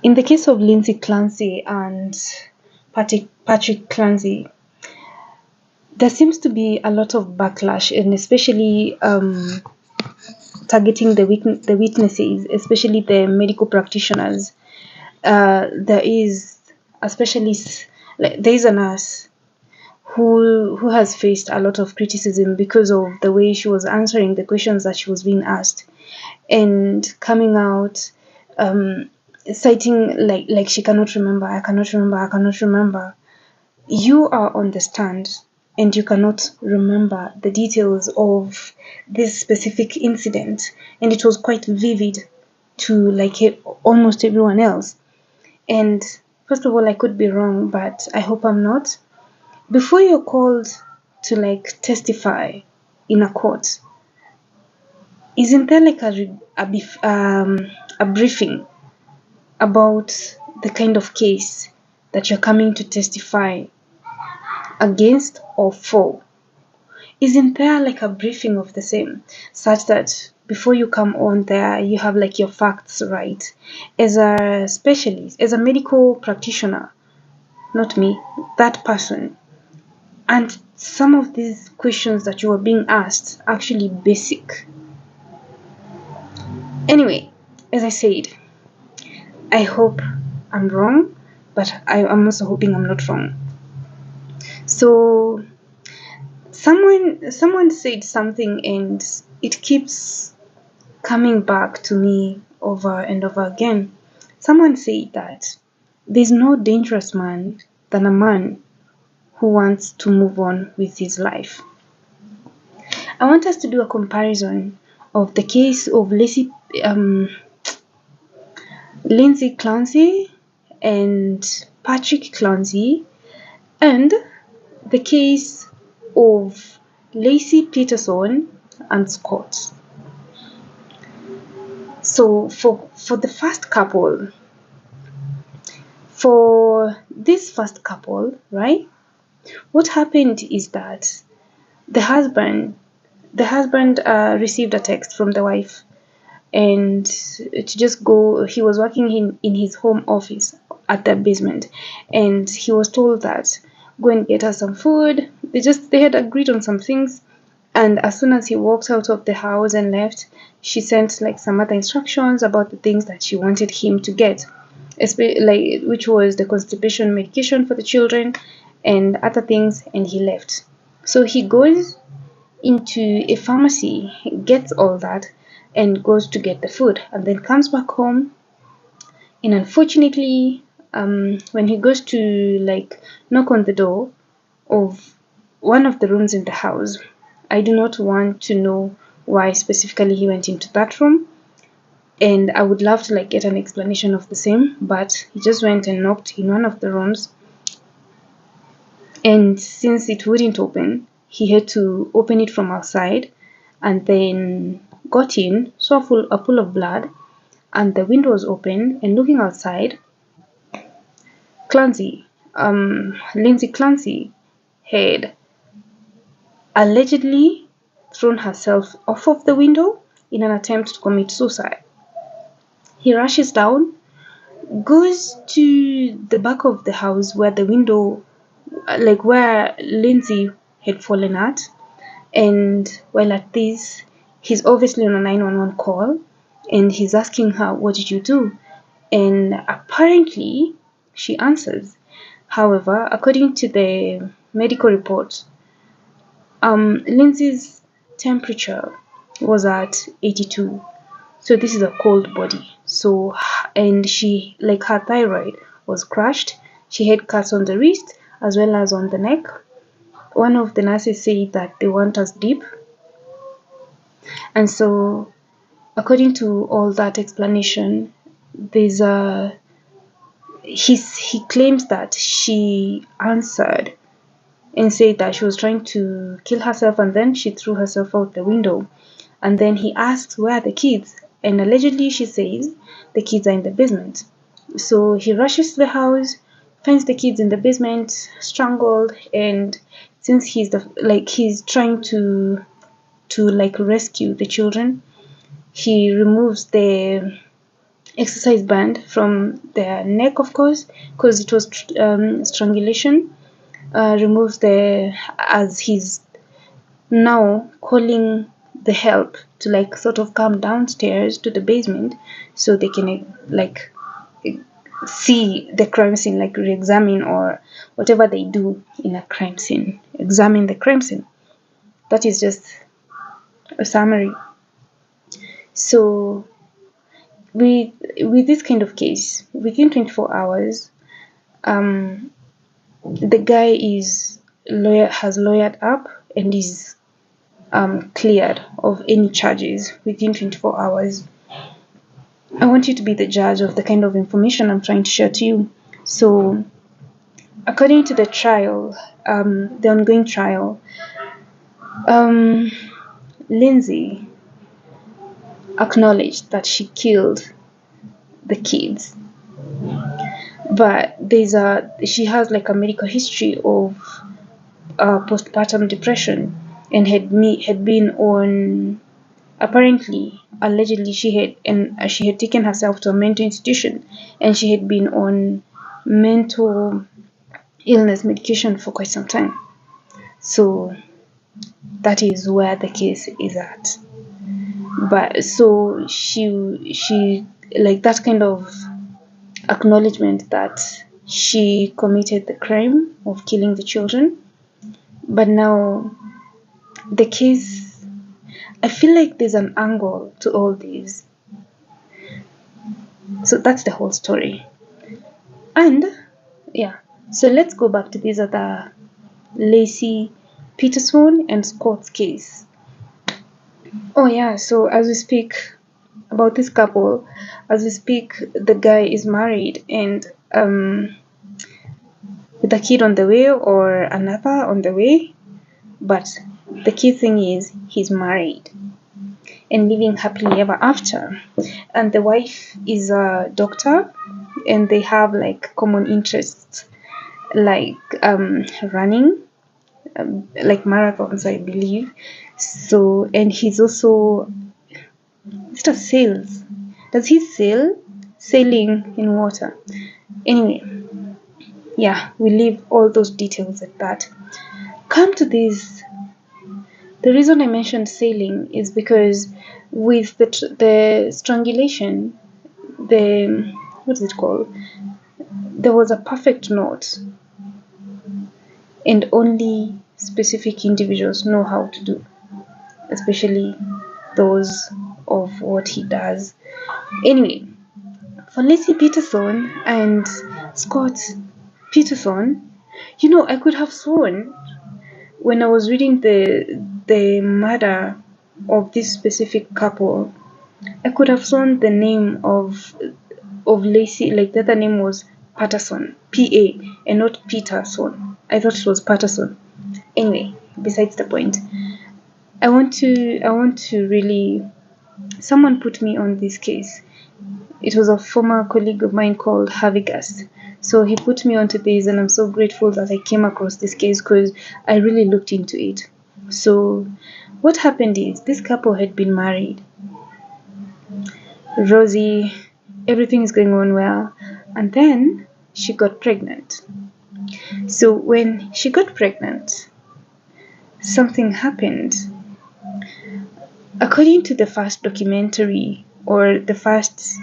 In the case of Lindsay Clancy and Patrick Clancy, there seems to be a lot of backlash, and especially targeting the witnesses, especially the medical practitioners. There is a specialist, like there is a nurse who has faced a lot of criticism because of the way she was answering the questions that she was being asked, and coming out, citing like she cannot remember, I cannot remember. You are on the stand and you cannot remember the details of this specific incident, and it was quite vivid to almost everyone else. And first of all, I could be wrong, but I hope I'm not. Before you're called to testify in a court, isn't there a briefing about the kind of case that you're coming to testify against or for? Isn't there like a briefing of the same, such that before you come on there, you have your facts right? As a specialist, as a medical practitioner, not me, that person. And some of these questions that you are being asked are actually basic. Anyway, as I said, I hope I'm wrong, but I'm also hoping I'm not wrong. So someone said something, and it keeps coming back to me over and over again. Someone said that there's no dangerous man than a man who wants to move on with his life. I want us to do a comparison of the case of Lindsay Clancy and Patrick Clancy, and the case of Laci, Peterson and Scott. So for this first couple, right? What happened is that the husband received a text from the wife, and to just go. He was working in his home office at the basement, and he was told that go and get her some food. They had agreed on some things, and as soon as he walked out of the house and left, she sent some other instructions about the things that she wanted him to get, which was the constipation medication for the children and other things, and he left. So he goes into a pharmacy, gets all that, and goes to get the food, and then comes back home. And unfortunately, when he goes to knock on the door of one of the rooms in the house, I do not want to know why specifically he went into that room, and I would love to get an explanation of the same, but he just went and knocked in one of the rooms, and since it wouldn't open, he had to open it from outside, and then got in, saw a pool of blood, and the window was open, and looking outside, Lindsay Clancy had allegedly thrown herself off of the window in an attempt to commit suicide. He rushes down, goes to the back of the house where the window, where Lindsay had fallen at, and while at this, he's obviously on a 911 call, and he's asking her, "What did you do?" And apparently, she answers. However, according to the medical report, Lindsay's temperature was at 82. So this is a cold body. So, and she, her thyroid was crushed. She had cuts on the wrist as well as on the neck. One of the nurses said that they weren't as deep. And so, according to all that explanation, he claims that she answered and said that she was trying to kill herself, and then she threw herself out the window. And then he asked, "Where are the kids?" And allegedly she says the kids are in the basement. So he rushes to the house, finds the kids in the basement, strangled, and since he's trying to rescue the children, he removes the exercise band from their neck, of course, because it was strangulation. Removes the as he's now calling the help to like sort of come downstairs to the basement so they can like see the crime scene, like re-examine or whatever they do in a crime scene, examine the crime scene. That is just a summary. So with this kind of case, within 24 hours, the guy has lawyered up and is cleared of any charges within 24 hours. I want you to be the judge of the kind of information I'm trying to share to you. So, according to the trial, the ongoing trial, Lindsay acknowledged that she killed the kids, but she has like a medical history of postpartum depression and had been on, apparently, allegedly, she had taken herself to a mental institution and she had been on mental illness medication for quite some time. So that is where the case is at. But so she like that kind of acknowledgement that she committed the crime of killing the children. But now the case, I feel like there's an angle to all these. So that's the whole story. And yeah, so let's go back to these other Laci, Peterson, and Scott's case. Oh yeah, so as we speak about this couple, as we speak, the guy is married and with a kid on the way or another on the way. But the key thing is he's married and living happily ever after. And the wife is a doctor and they have like common interests like running, like marathons, I believe. So, and he's also Mr. Sails. Does he sail? Sailing in water. Anyway, yeah, we leave all those details at that. Come to this. The reason I mentioned sailing is because with the strangulation, the what is it called? There was a perfect knot, and only specific individuals know how to do, especially those of what he does. Anyway, for Laci Peterson and Scott Peterson, I could have sworn when I was reading the murder of this specific couple, I could have sworn the name of Laci, like the other name was Patterson, P-A, and not Peterson. I thought it was Patterson. Anyway, besides the point, I want to really, someone put me on this case. It was a former colleague of mine called Havigas. So he put me onto this, and I'm so grateful that I came across this case because I really looked into it. So what happened is this couple had been married. Rosie, everything is going on well, and then she got pregnant. So when she got pregnant, something happened. According to the first documentary or the first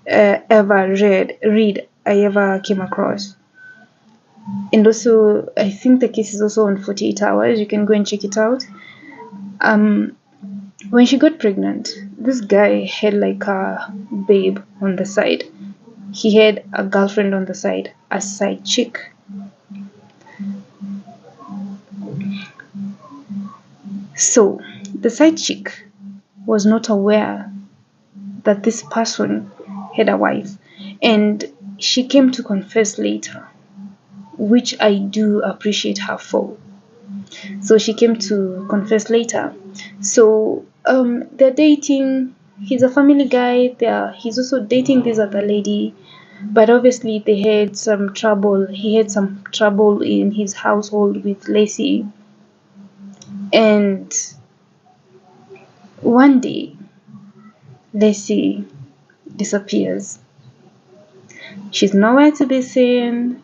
ever read I ever came across, and also I think the case is also on 48 hours. You can go and check it out. When she got pregnant, this guy had like a babe on the side. He had a girlfriend on the side, a side chick. So the side chick was not aware that this person had a wife, and she came to confess later, which I do appreciate her for. So she came to confess later. So they're dating. He's a family guy. He's also dating this other lady, but obviously they had some trouble. He had some trouble in his household with Laci, and one day Laci disappears. She's nowhere to be seen,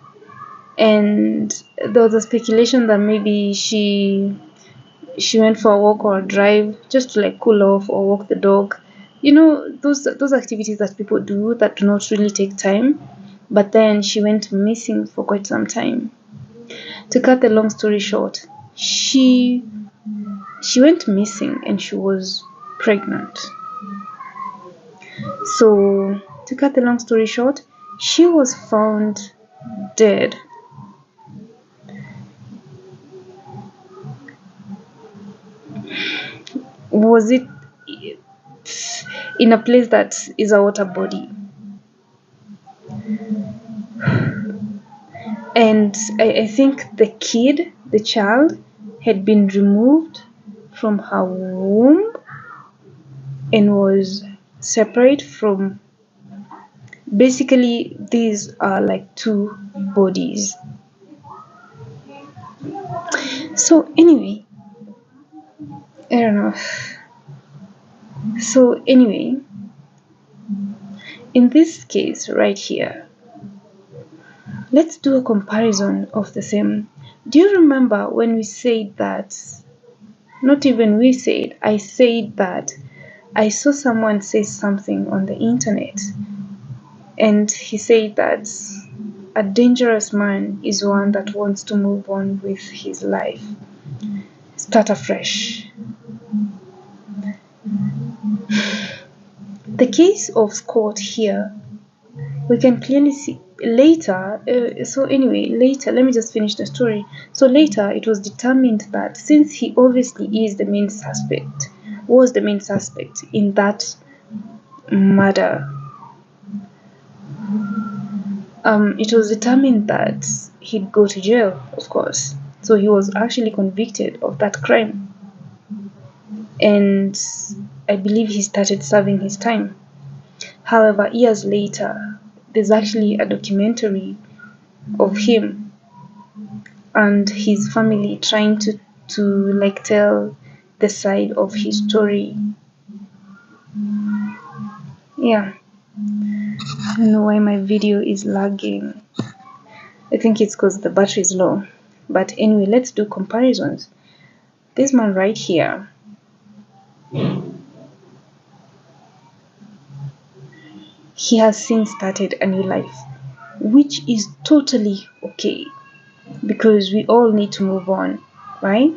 and there was a speculation that maybe she went for a walk or a drive just to like cool off or walk the dog. You know, those activities that people do that do not really take time. But then she went missing for quite some time. To cut the long story short, she went missing and she was pregnant. So to cut the long story short, she was found dead. Was it in a place that is a water body? And I think the child, had been removed from her womb and was separate from, basically these are like two bodies. So anyway, I don't know. So anyway, in this case right here, let's do a comparison of the same. Do you remember when we said that, not even we said, I said that I saw someone say something on the internet, and he said that a dangerous man is one that wants to move on with his life, start afresh. The case of Scott here, we can clearly see later. Later, let me just finish the story. So later, it was determined that since he obviously is the main suspect, was the main suspect in that murder, it was determined that he'd go to jail, of course. So he was actually convicted of that crime, and I believe he started serving his time. However, years later, there's actually a documentary of him and his family trying to like tell the side of his story. Yeah, I don't know why my video is lagging. I think it's because the battery is low. But anyway, let's do comparisons. This man right here, he has since started a new life, which is totally okay, because we all need to move on, right?